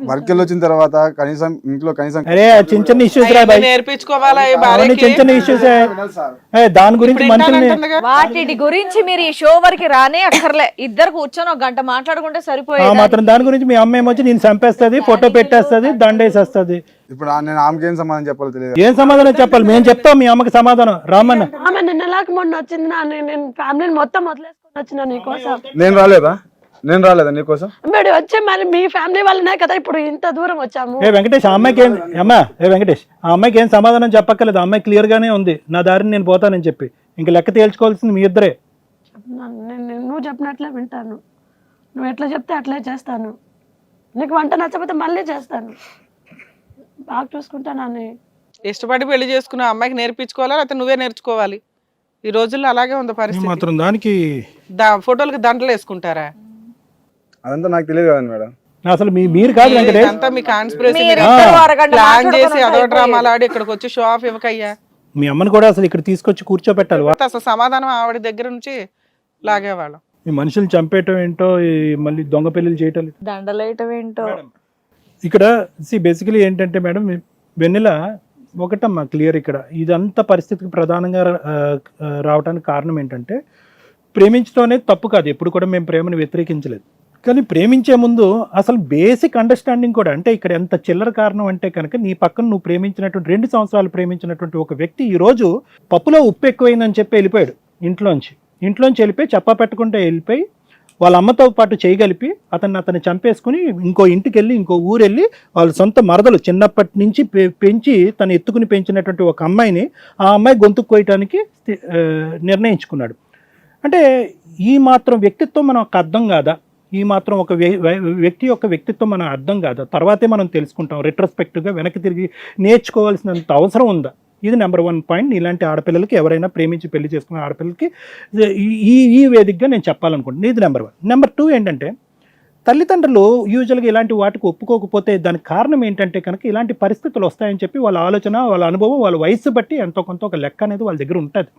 Work వచ్చిన తర్వాత కనీసం ఇంట్లో కనీసం అరే చిన్న చిన్న ఇష్యూస్ రా బాయ్, నేర్పించుకోవాలా ఈ అవన్నీ భార్యకి? చిన్న చిన్న ఇష్యూస్. దాని గురించి మనుషుల్ని వింటానంటుందిగా. వాటి గురించి మీరు ఈ షో వరకు రానే అక్కర్లే, ఇద్దరు కూర్చొని ఒక గంట మాట్లాడుకుంటే ఆ సరిపోయేది. మాత్రం దాని గురించి మీ అమ్మ ఏమొచ్చి నేను చంపేస్తుంది, ఫోటో పెట్టేస్తుంది, దండేసేస్తుంది. ఇప్పుడు నేను ఆమెకి ఏం సమాధానం చెప్పాలో తెలియదు. ఏం సమాధానం చెప్పాలి? మేము చెప్తాం మీ అమ్మకి సమాధానం. రామన్న ఆమె నిన్నలాగా మొన్న వచ్చింది నా, నేను ఫ్యామిలీని మొత్తం వదిలేసుకొని వచ్చిన నీకోసం. నేను రాలేదా నీకోసం? మీరు వచ్చే మరి మీ ఫ్యామిలీ వాళ్ళనే కదా ఇప్పుడు ఇంత దూరం వచ్చాము. ఏ వెంకటేష్, ఆ అమ్మాయికి ఏం వెంకటేష్, ఆ అమ్మాయికి ఏం సమాధానం చెప్పక్కర్లేదు. ఆ అమ్మాయి క్లియర్ గానే ఉంది, నా దారిని నేను పోతానని చెప్పి. ఇంక లెక్క తేల్చుకోవాల్సింది మీ ఇద్దరే. నువ్వు చెప్పినట్లే వింటాను, నువ్వు ఎట్లా చెప్తే అట్లే చేస్తాను. నీకు వంట నచ్చకపోతే మళ్ళీ చేస్తాను, బాగా చూసుకుంటాను. ఇష్టపడి పెళ్లి చేసుకున్న అమ్మాయికి నేర్పించుకోవాలా లేకపోతే నువ్వే నేర్చుకోవాలి? ఈ రోజుల్లో అలాగే ఉంది పరిస్థితి. మాత్రం దానికి ఫోటోలకి దండలు వేసుకుంటారా? అదంతా నాకు తెలియదు కదండి మేడం. అసలు మీరు కాదు వెంకటేష్, అంతా మీ కాన్స్పిరసీ మీరిద్దరూ అరగంట ప్లాన్ మాట్లాడుకొని చేసి అదో అయిపోయేది. డ్రామాలు ఆడి ఇక్కడికి వచ్చి షో ఆఫ్ ఇవ్వకయ్యా. మీ అమ్మని కూడా అసలు ఇక్కడ తీసుకొచ్చి కూర్చోబెట్టాలి. అసలు సమాధానం ఆవిడ దగ్గర నుంచి లాగేవాళ్ళం. ఈ మనుషులు చంపేయటం ఏంటో, ఈ మళ్ళీ దొంగ పెళ్లిలు చేయటం. దండలేయటం ఏంటో. ఇక్కడ బేసికలీ ఏంటంటే మేడం, వెన్నెల ఒకటమ్మా క్లియర్. ఇక్కడ ఇదంతా పరిస్థితికి ప్రధానంగా రావడానికి కారణం ఏంటంటే, ప్రేమించడం అనేది తప్పు కాదు, ఎప్పుడు కూడా మేము ప్రేమను వ్యతిరేకించలేదు. కానీ ప్రేమించే ముందు అసలు బేసిక్ అండర్స్టాండింగ్ కూడా, అంటే ఇక్కడ ఎంత చిల్లర కారణం అంటే కనుక, నీ పక్కన నువ్వు ప్రేమించినటువంటి 2 సంవత్సరాలు ప్రేమించినటువంటి ఒక వ్యక్తి ఈరోజు పప్పులో ఉప్పు ఎక్కువైందని చెప్పి వెళ్ళిపోయాడు ఇంట్లోంచి వెళ్ళిపోయి, చెప్పా పెట్టుకుంటే వెళ్ళిపోయి వాళ్ళ అమ్మతో పాటు చేయగలిపి అతన్ని చంపేసుకుని ఇంకో ఇంటికి వెళ్ళి, ఇంకో ఊరు వెళ్ళి, వాళ్ళ సొంత మరదలు చిన్నప్పటి నుంచి పెంచి తను ఎత్తుకుని పెంచినటువంటి ఒక అమ్మాయిని, ఆ అమ్మాయి గొంతుకు కోయటానికి నిర్ణయించుకున్నాడు. అంటే ఈ మాత్రం వ్యక్తిత్వం మనకు అర్థం కాదా? ఈ మాత్రం ఒక వ్యక్తి యొక్క వ్యక్తిత్వం మనం అర్థం కాదా? తర్వాతే మనం తెలుసుకుంటాం, రెట్రోస్పెక్టివ్గా వెనక్కి తిరిగి నేర్చుకోవాల్సినంత అవసరం ఉందా? ఇది నెంబర్ 1 పాయింట్. ఇలాంటి ఆడపిల్లలకి, ఎవరైనా ప్రేమించి పెళ్లి చేసుకున్న ఆడపిల్లలకి ఈ వేదికగా నేను చెప్పాలనుకుంటున్నాను. ఇది నెంబర్ 1. నెంబర్ 2 ఏంటంటే, తల్లిదండ్రులు యూజువల్గా ఇలాంటి వాటికి ఒప్పుకోకపోతే దానికి కారణం ఏంటంటే కనుక, ఇలాంటి పరిస్థితులు వస్తాయని చెప్పి వాళ్ళ ఆలోచన, వాళ్ళ అనుభవం, వాళ్ళ వయసు బట్టి ఎంతో కొంత ఒక లెక్క అనేది వాళ్ళ దగ్గర ఉంటుంది.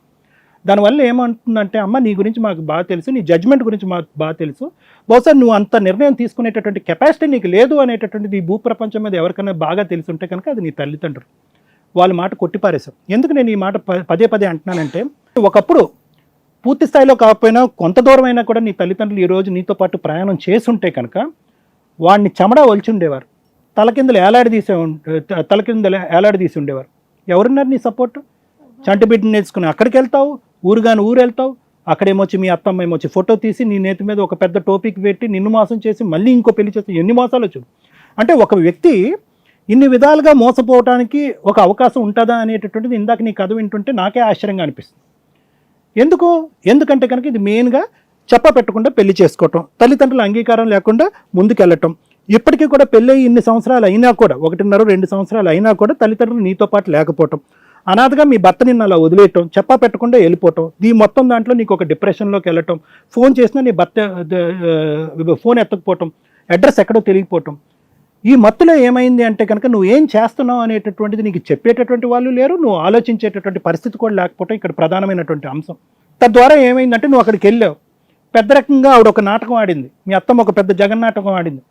దానివల్ల ఏమంటుందంటే, అమ్మ నీ గురించి మాకు బాగా తెలుసు, నీ జడ్జ్మెంట్ గురించి మాకు బాగా తెలుసు, బహుశా నువ్వు అంత నిర్ణయం తీసుకునేటటువంటి కెపాసిటీ నీకు లేదు అనేటటువంటిది ఈ భూప్రపంచం మీద ఎవరికైనా బాగా తెలుసుంటే కనుక అది నీ తల్లిదండ్రులు. వాళ్ళ మాట కొట్టిపారేశాం. ఎందుకు నేను ఈ మాట పదే అంటున్నానంటే, ఒకప్పుడు పూర్తి స్థాయిలో కాకపోయినా కొంత దూరం అయినా కూడా నీ తల్లిదండ్రులు ఈరోజు నీతో పాటు ప్రయాణం చేసుంటే కనుక వాడిని చెమడా ఒలిచి ఉండేవారు, తలకిందలు ఏలాడదీసి ఉండేవారు. ఎవరున్నారు నీ సపోర్ట్? చంటి బిడ్డని నేర్చుకుని అక్కడికి వెళ్తావు, ఊరు వెళ్తావు, అక్కడేమొచ్చి మీ అత్తమ్మ ఏమొచ్చి ఫోటో తీసి నీ నేతి మీద ఒక పెద్ద టోపిక్ పెట్టి నిన్ను మోసం చేసి మళ్ళీ ఇంకో పెళ్లి చేసి, ఎన్ని మోసాలు వచ్చు. అంటే ఒక వ్యక్తి ఇన్ని విధాలుగా మోసపోవటానికి ఒక అవకాశం ఉంటుందా అనేటటువంటిది ఇందాక నీ కథ వింటుంటే నాకే ఆశ్చర్యంగా అనిపిస్తుంది. ఎందుకంటే కనుక ఇది మెయిన్గా పెట్టకుండా పెళ్లి చేసుకోవటం, తల్లిదండ్రుల అంగీకారం లేకుండా ముందుకెళ్ళటం. ఇప్పటికీ కూడా పెళ్ళి ఇన్ని సంవత్సరాలు అయినా కూడా, 1.5-2 సంవత్సరాలు అయినా కూడా తల్లిదండ్రులు నీతో పాటు లేకపోవటం, అనాథగా మీ భర్త నిన్ను అలా వదిలేయటం, పెట్టకుండా వెళ్ళిపోవటం, ఈ మొత్తం దాంట్లో నీకు ఒక డిప్రెషన్లోకి వెళ్ళటం, ఫోన్ చేసినా నీ భర్త ఫోన్ ఎత్తకపోవటం, అడ్రస్ ఎక్కడో తెలియకపోవటం. ఈ మత్తులో ఏమైంది అంటే కనుక, నువ్వు ఏం చేస్తున్నావు అనేటటువంటిది నీకు చెప్పేటటువంటి వాళ్ళు లేరు, నువ్వు ఆలోచించేటటువంటి పరిస్థితి కూడా లేకపోవటం ఇక్కడ ప్రధానమైనటువంటి అంశం. తద్వారా ఏమైందంటే, నువ్వు అక్కడికి వెళ్ళావు, పెద్ద రకంగా ఆవిడ ఒక నాటకం ఆడింది, మీ అత్తమ్మ ఒక పెద్ద జగన్నాటకం ఆడింది.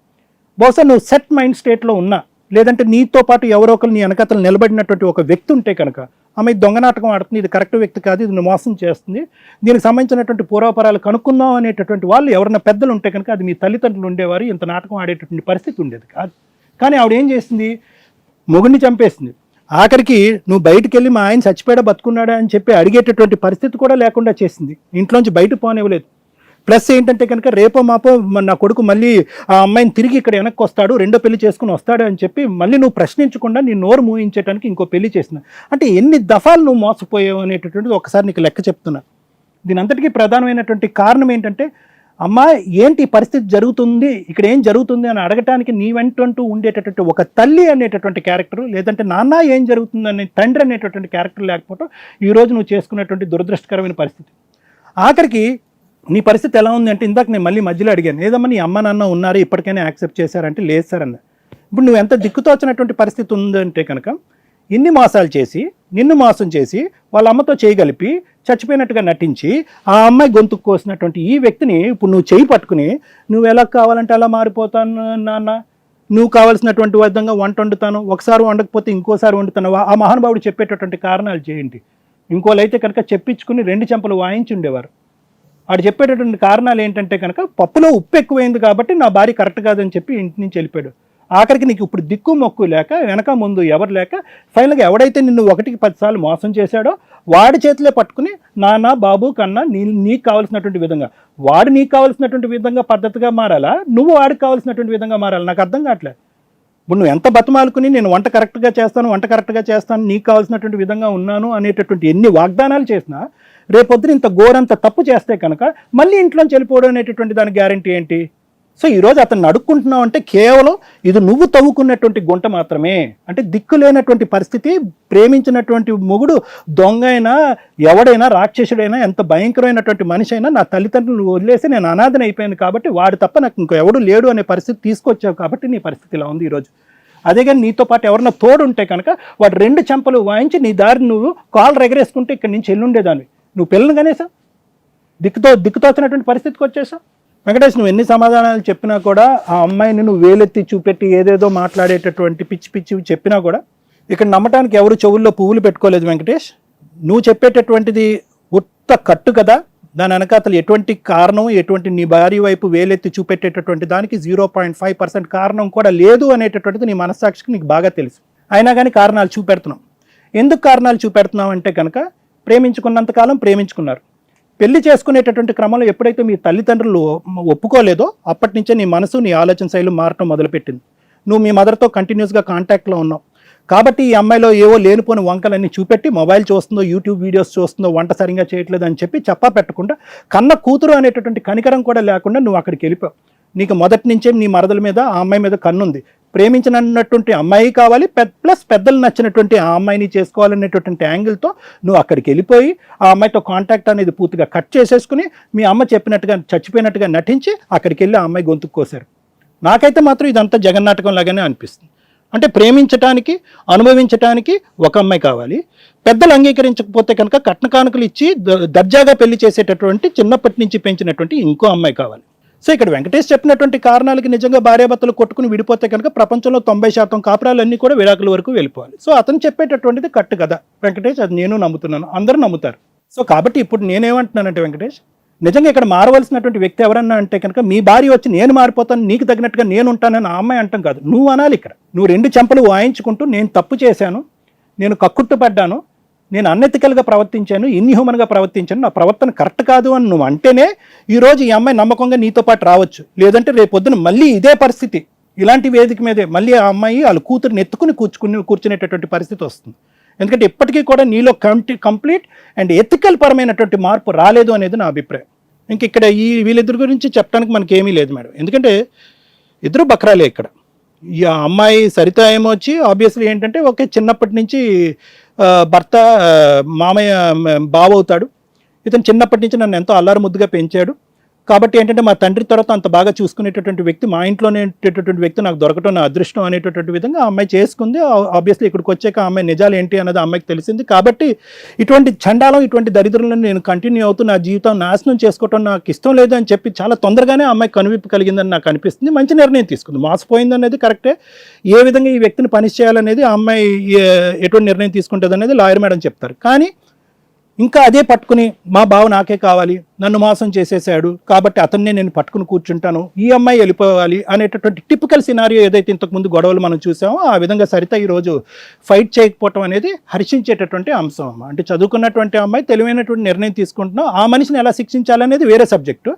బహుశా నువ్వు సెట్ మైండ్ స్టేట్లో ఉన్నా, లేదంటే నీతో పాటు ఎవరో ఒకరు నీ వెనకతలు నిలబడినటువంటి ఒక వ్యక్తి ఉంటే కనుక, ఆమె దొంగ నాటకం ఆడుతుంది, ఇది కరెక్ట్ వ్యక్తి కాదు, ఇది మోసం చేస్తుంది, దీనికి సంబంధించినటువంటి పూర్వపరాలు కనుక్కుందాం అనేటటువంటి వాళ్ళు ఎవరైనా పెద్దలు ఉంటే కనుక అది మీ తల్లిదండ్రులు ఉండేవారు, ఇంత నాటకం ఆడేటటువంటి పరిస్థితి ఉండేది కాదు. కానీ ఆవిడ ఏం చేసింది? మొగుడిని చంపేసింది. ఆఖరికి నువ్వు బయటికి వెళ్ళి మా ఆయన చచ్చిపోయాడా బతుకున్నాడా అని చెప్పి అడిగేటటువంటి పరిస్థితి కూడా లేకుండా చేసింది, ఇంట్లోంచి బయట పోనివ్వలేదు. ప్లస్ ఏంటంటే కనుక, రేపో మాపో నా కొడుకు మళ్ళీ ఆ అమ్మాయిని తిరిగి ఇక్కడ వెనక్కి వస్తాడు, 2వ పెళ్లి చేసుకుని వస్తాడు అని చెప్పి మళ్ళీ నువ్వు ప్రశ్నించకుండా నీ నోరు మూయించడానికి ఇంకో పెళ్లి చేసిన. అంటే ఎన్ని దఫాలు నువ్వు మోసపోయావు అనేటటువంటిది ఒకసారి నీకు లెక్క చెప్తున్నా. దీని అంతటికీ ప్రధానమైనటువంటి కారణం ఏంటంటే, అమ్మా ఏంటి పరిస్థితి జరుగుతుంది, ఇక్కడ ఏం జరుగుతుంది అని అడగటానికి నీ వెంటూ ఉండేటటువంటి ఒక తల్లి అనేటటువంటి క్యారెక్టర్, లేదంటే నాన్న ఏం జరుగుతుంది అనే తండ్రి అనేటటువంటి క్యారెక్టర్ లేకపోవడం ఈరోజు నువ్వు చేసుకున్నటువంటి దురదృష్టకరమైన పరిస్థితి. ఆఖరికి నీ పరిస్థితి ఎలా ఉంది అంటే, ఇందాక నేను మళ్ళీ మధ్యలో అడిగాను, ఏదమ్మా నీ అమ్మ నాన్న ఉన్నారు ఇప్పటికైనా యాక్సెప్ట్ చేశారంటే లేదు సార్ అన్న. ఇప్పుడు నువ్వు ఎంత దిక్కుతో వచ్చినటువంటి పరిస్థితి ఉందంటే కనుక, ఇన్ని మోసాలు చేసి, నిన్ను మోసం చేసి, వాళ్ళ అమ్మతో చేయగలిపి చచ్చిపోయినట్టుగా నటించి ఆ అమ్మాయి గొంతుకు కోసినటువంటి ఈ వ్యక్తిని ఇప్పుడు నువ్వు చేయి పట్టుకుని, నువ్వు ఎలా కావాలంటే అలా మారిపోతాను నాన్న, నువ్వు కావాల్సినటువంటి విధంగా వంట వండుతాను, ఒకసారి వండకపోతే ఇంకోసారి వండుతాను. ఆ మహానుభావుడు చెప్పేటటువంటి కారణాలు చేయండి. ఇంకోలైతే కనుక చెప్పించుకుని 2 చెంపలు వాయించి ఉండేవారు. వాడు చెప్పేటటువంటి కారణాలు ఏంటంటే కనుక పప్పులో ఉప్పు ఎక్కువైంది కాబట్టి నా భార్య కరెక్ట్ కాదని చెప్పి ఇంటి నుంచి వెళ్ళిపోయాడు. ఆఖరికి నీకు ఇప్పుడు దిక్కు మొక్కు లేక వెనక ముందు ఎవరు లేక ఫైనల్గా ఎవడైతే నిన్ను 1కి 10 సార్లు మోసం చేశాడో వాడి చేతిలో పట్టుకుని నాన్న బాబు కన్నా నీకు కావాల్సినటువంటి విధంగా, వాడు నీకు కావాల్సినటువంటి విధంగా పద్ధతిగా మారాలా, నువ్వు వాడికి కావాల్సినటువంటి విధంగా మారాలి? నాకు అర్థం కావట్లేదు. ఇప్పుడు నువ్వు ఎంత బతిమాలుకుని నేను వంట కరెక్ట్గా చేస్తాను, నీకు కావాల్సినటువంటి విధంగా ఉన్నాను అనేటటువంటి ఎన్ని వాగ్దానాలు చేసినా రేపొద్దున ఇంత ఘోరంత తప్పు చేస్తే కనుక మళ్ళీ ఇంట్లోంచి వెళ్ళిపోవడం అనేటటువంటి దాని గ్యారంటీ ఏంటి? సో ఈరోజు అతన్ని అడుక్కుంటున్నావు అంటే కేవలం ఇది నువ్వు తవ్వుకున్నటువంటి గుంట మాత్రమే. అంటే దిక్కు లేనటువంటి పరిస్థితి, ప్రేమించినటువంటి మొగుడు దొంగ అయినా ఎవడైనా రాక్షసుడైనా ఎంత భయంకరమైనటువంటి మనిషి అయినా నా తల్లిదండ్రులు వదిలేసి నేను అనాథన అయిపోయాను కాబట్టి వాడు తప్ప నాకు ఇంకో ఎవడు లేడు అనే పరిస్థితి తీసుకొచ్చావు కాబట్టి నీ పరిస్థితి ఇలా ఉంది ఈరోజు. అదే కానీ నీతో పాటు ఎవరన్నా తోడు ఉంటే కనుక వాడు 2 చెంపలు వాయించి నీ దారి నువ్వు కాళ్ళు ఎగరేసుకుంటే ఇక్కడి నుంచి వెళ్ళుండేదాన్ని. నువ్వు పిల్లలు కనేసా దిక్కుతోచినటువంటి పరిస్థితికి వచ్చేసావు. వెంకటేష్, నువ్వు ఎన్ని సమాధానాలు చెప్పినా కూడా ఆ అమ్మాయిని నువ్వు వేలెత్తి చూపెట్టి ఏదేదో మాట్లాడేటటువంటి పిచ్చి చెప్పినా కూడా ఇక్కడ నమ్మటానికి ఎవరు చెవుల్లో పువ్వులు పెట్టుకోలేదు వెంకటేష్. నువ్వు చెప్పేటటువంటిది ఉత్త కట్టు కదా, దాని వెనకాతలు ఎటువంటి కారణం, ఎటువంటి నీ భార్య వైపు వేలెత్తి చూపెట్టేటటువంటి దానికి 0.5% కారణం కూడా లేదు అనేటటువంటిది నీ మనస్సాక్షికి నీకు బాగా తెలుసు. అయినా కానీ కారణాలు చూపెడుతున్నాం. ఎందుకు కారణాలు చూపెడుతున్నావు అంటే కనుక ప్రేమించుకున్నంతకాలం ప్రేమించుకున్నారు. పెళ్లి చేసుకునేటటువంటి క్రమంలో ఎప్పుడైతే మీ తల్లిదండ్రులు ఒప్పుకోలేదో అప్పటి నుంచే నీ మనసు, నీ ఆలోచన శైలి మారటం మొదలుపెట్టింది. నువ్వు మీ మదర్తో కంటిన్యూస్గా కాంటాక్ట్లో ఉన్నావు కాబట్టి ఈ అమ్మాయిలో ఏవో లేనిపోని వంకలన్నీ చూపెట్టి మొబైల్ చూస్తుందో, యూట్యూబ్ వీడియోస్ చూస్తుందో, వంట సరిగా చేయట్లేదు అని చెప్పి చెప్పా పెట్టకుండా కన్న కూతురు అనేటటువంటి కనికరం కూడా లేకుండా నువ్వు అక్కడికి వెళ్ళిపోయావు. నీకు మొదటి నుంచే నీ మరదల మీద, ఆ అమ్మాయి మీద కన్నుంది. ప్రేమించినటువంటి అమ్మాయి కావాలి ప్లస్ పెద్దలు నచ్చినటువంటి ఆ అమ్మాయిని చేసుకోవాలనేటటువంటి యాంగిల్తో నువ్వు అక్కడికి వెళ్ళిపోయి ఆ అమ్మాయితో కాంటాక్ట్ అనేది పూర్తిగా కట్ చేసేసుకుని మీ అమ్మ చెప్పినట్టుగా చచ్చిపోయినట్టుగా నటించి అక్కడికి వెళ్ళి ఆ అమ్మాయి గొంతుకు కోసారు. నాకైతే మాత్రం ఇదంతా జగన్నాటకం లాగానే అనిపిస్తుంది. అంటే ప్రేమించటానికి, అనుభవించటానికి ఒక అమ్మాయి కావాలి, పెద్దలు అంగీకరించకపోతే కనుక కట్న కానుకలు ఇచ్చి దర్జాగా పెళ్లి చేసేటటువంటి చిన్నప్పటి నుంచి పెంచినటువంటి ఇంకో అమ్మాయి కావాలి. సో ఇక్కడ వెంకటేష్ చెప్పినటువంటి కారణాలకి నిజంగా భార్యాభర్తలు కొట్టుకుని విడిపోతే కనుక ప్రపంచంలో 90% కాపురాలన్నీ కూడా విడాకుల వరకు వెళ్ళిపోవాలి. సో అతను చెప్పేటటువంటిది కట్టు కదా వెంకటేష్, అది నేను నమ్ముతున్నాను, అందరూ నమ్ముతారు. సో కాబట్టి ఇప్పుడు నేనేమంటున్నానంటే వెంకటేష్, నిజంగా ఇక్కడ మారవలసినటువంటి వ్యక్తి ఎవరన్నా అంటే కనుక మీ భార్య వచ్చి నేను మారిపోతాను, నీకు తగినట్టుగా నేను ఉంటానని ఆ అమ్మాయి అంటాం కాదు, నువ్వు అనాలి. ఇక్కడ నువ్వు 2 చెంపలు వాయించుకుంటూ నేను తప్పు చేశాను, నేను కక్కుట్టుపడ్డాను, నేను అన్ఎథికల్గా ప్రవర్తించాను, ఇన్హ్యూమన్గా ప్రవర్తించాను, నా ప్రవర్తన కరెక్ట్ కాదు అని నువ్వు అంటేనే ఈరోజు ఈ అమ్మాయి నమ్మకంగా నీతో పాటు రావచ్చు. లేదంటే రేపొద్దున మళ్ళీ ఇదే పరిస్థితి, ఇలాంటి వేదిక మీదే మళ్ళీ ఆ అమ్మాయి వాళ్ళ కూతురుని ఎత్తుకుని కూర్చునేటటువంటి పరిస్థితి వస్తుంది. ఎందుకంటే ఇప్పటికీ కూడా నీలో కంప్లీట్ అండ్ ఎథికల్ పరమైనటువంటి మార్పు రాలేదు అనేది నా అభిప్రాయం. ఇంక ఇక్కడ వీళ్ళిద్దరి గురించి చెప్పడానికి మనకి ఏమీ లేదు మేడం, ఎందుకంటే ఇద్దరు బక్రాలే. ఇక్కడ ఈ అమ్మాయి సరిత ఏమో వచ్చి ఆబ్వియస్లీ ఏంటంటే ఒకే చిన్నప్పటి నుంచి భర్త మామయ్య బావ అవుతాడు, ఇతను చిన్నప్పటి నుంచి నన్ను ఎంతో అల్లారు ముద్దుగా పెంచాడు కాబట్టి ఏంటంటే మా తండ్రి తర్వాత అంత బాగా చూసుకునేటటువంటి వ్యక్తి, మా ఇంట్లోనే ఉండేటటువంటి వ్యక్తి నాకు దొరకటం నా అదృష్టం అనేటటువంటి విధంగా ఆ అమ్మాయి చేసుకుంది. ఆబ్వియస్లీ ఇక్కడికి వచ్చాక ఆ అమ్మాయి నిజాలు ఏంటి అన్నది ఆ అమ్మాయికి తెలిసింది. కాబట్టి ఇటువంటి చండాలం, ఇటువంటి దరిద్రులను నేను కంటిన్యూ అవుతూ నా జీవితం నాశనం చేసుకోవటం నాకు ఇష్టం లేదు అని చెప్పి చాలా తొందరగానే ఆ అమ్మాయి కనువిప్పు కలిగిందని నాకు అనిపిస్తుంది. మంచి నిర్ణయం తీసుకుంది. మోసపోయింది అనేది కరెక్టే. ఏ విధంగా ఈ వ్యక్తిని పనిష్ చేయాలనేది ఆ అమ్మాయి ఎటువంటి నిర్ణయం తీసుకుంటుంది అనేది లాయర్ మేడం చెప్తారు. కానీ ఇంకా అదే పట్టుకుని మా బావ నాకే కావాలి, నన్ను మోసం చేసేసాడు కాబట్టి అతన్నే నేను పట్టుకుని కూర్చుంటాను, ఈ అమ్మాయి వెళ్ళిపోవాలి అనేటటువంటి టిపికల్ సినారియో ఏదైతే ఇంతకుముందు గొడవలు మనం చూసామో ఆ విధంగా సరిత ఈరోజు ఫైట్ చేయకపోవటం అనేది హర్షించేటటువంటి అంశం అమ్మ. అంటే చదువుకున్నటువంటి అమ్మాయి తెలివైనటువంటి నిర్ణయం తీసుకుంటున్నాం, ఆ మనిషిని ఎలా శిక్షించాలనేది వేరే సబ్జెక్టు.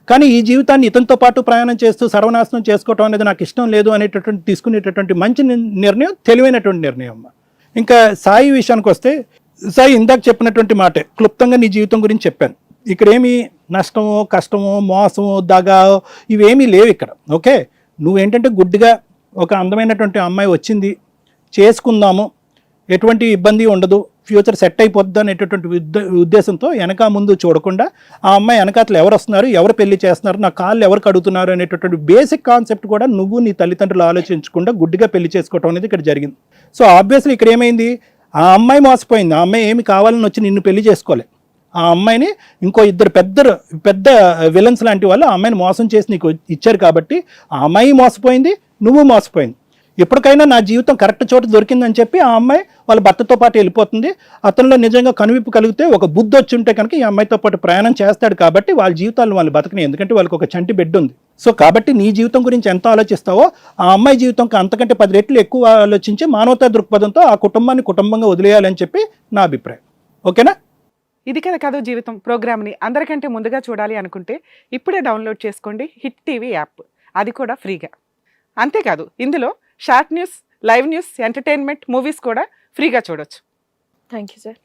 కానీ ఈ జీవితాన్ని ఇతనితో పాటు ప్రయాణం చేస్తూ సర్వనాశనం చేసుకోవటం అనేది నాకు ఇష్టం లేదు అనేటటువంటి తీసుకునేటటువంటి మంచి నిర్ణయం, తెలివైనటువంటి నిర్ణయం అమ్మ. ఇంకా సాయి విషయానికి వస్తే, సాయి ఇందాక చెప్పినటువంటి మాటే క్లుప్తంగా నీ జీవితం గురించి చెప్పాను. ఇక్కడ ఏమి నష్టమో, కష్టమో, మోసమో, దగా ఇవేమీ లేవు ఇక్కడ. ఓకే, నువ్వేంటంటే గుడ్డిగా ఒక అందమైనటువంటి అమ్మాయి వచ్చింది, చేసుకుందాము, ఎటువంటి ఇబ్బంది ఉండదు, ఫ్యూచర్ సెట్ అయిపోద్ది అనేటటువంటి ఉద్దేశంతో వెనక ముందు చూడకుండా ఆ అమ్మాయి వెనకాతలు ఎవరు వస్తున్నారు, ఎవరు పెళ్లి చేస్తున్నారు, నా కాళ్ళు ఎవరు కడుగుతున్నారు అనేటటువంటి బేసిక్ కాన్సెప్ట్ కూడా నువ్వు నీ తల్లిదండ్రులు ఆలోచించకుండా గుడ్డిగా పెళ్లి చేసుకోవటం అనేది ఇక్కడ జరిగింది. సో ఆబ్వియస్లీ ఇక్కడ ఏమైంది, ఆ అమ్మాయి మోసపోయింది. ఆ అమ్మాయి ఏమి కావాలని వచ్చి నిన్ను పెళ్లి చేసుకోలే. ఆ అమ్మాయిని ఇంకో ఇద్దరు పెద్ద విలన్స్ లాంటి వాళ్ళు ఆ అమ్మాయిని మోసం చేసి నీకు ఇచ్చారు కాబట్టి ఆ అమ్మాయి మోసపోయింది, నువ్వు మోసపోయింది. ఎప్పటికైనా నా జీవితం కరెక్ట్ చోట దొరికిందని చెప్పి ఆ అమ్మాయి వాళ్ళ భర్తతో పాటు వెళ్ళిపోతుంది. అతనిలో నిజంగా కనువిప్పు కలిగితే, ఒక బుద్ధి వచ్చి ఉంటే కనుక ఈ అమ్మాయితో పాటు ప్రయాణం చేస్తాడు. కాబట్టి వాళ్ళ జీవితాలను వాళ్ళు బతకని, ఎందుకంటే వాళ్ళకి ఒక చంటి బిడ్డ ఉంది. సో కాబట్టి నీ జీవితం గురించి ఎంత ఆలోచిస్తావో ఆ అమ్మాయి జీవితం అంతకంటే 10 రెట్లు ఎక్కువ ఆలోచించి మానవతా దృక్పథంతో ఆ కుటుంబాన్ని కుటుంబంగా వదిలేయాలని చెప్పి నా అభిప్రాయం. ఓకేనా? ఇది కథ జీవితం ప్రోగ్రామ్ని అందరికంటే ముందుగా చూడాలి అనుకుంటే ఇప్పుడే డౌన్లోడ్ చేసుకోండి హిట్ టీవీ యాప్, అది కూడా ఫ్రీగా. అంతేకాదు ఇందులో short news, live news, entertainment, movies కూడా ఫ్రీగా చూడొచ్చు. Thank you sir.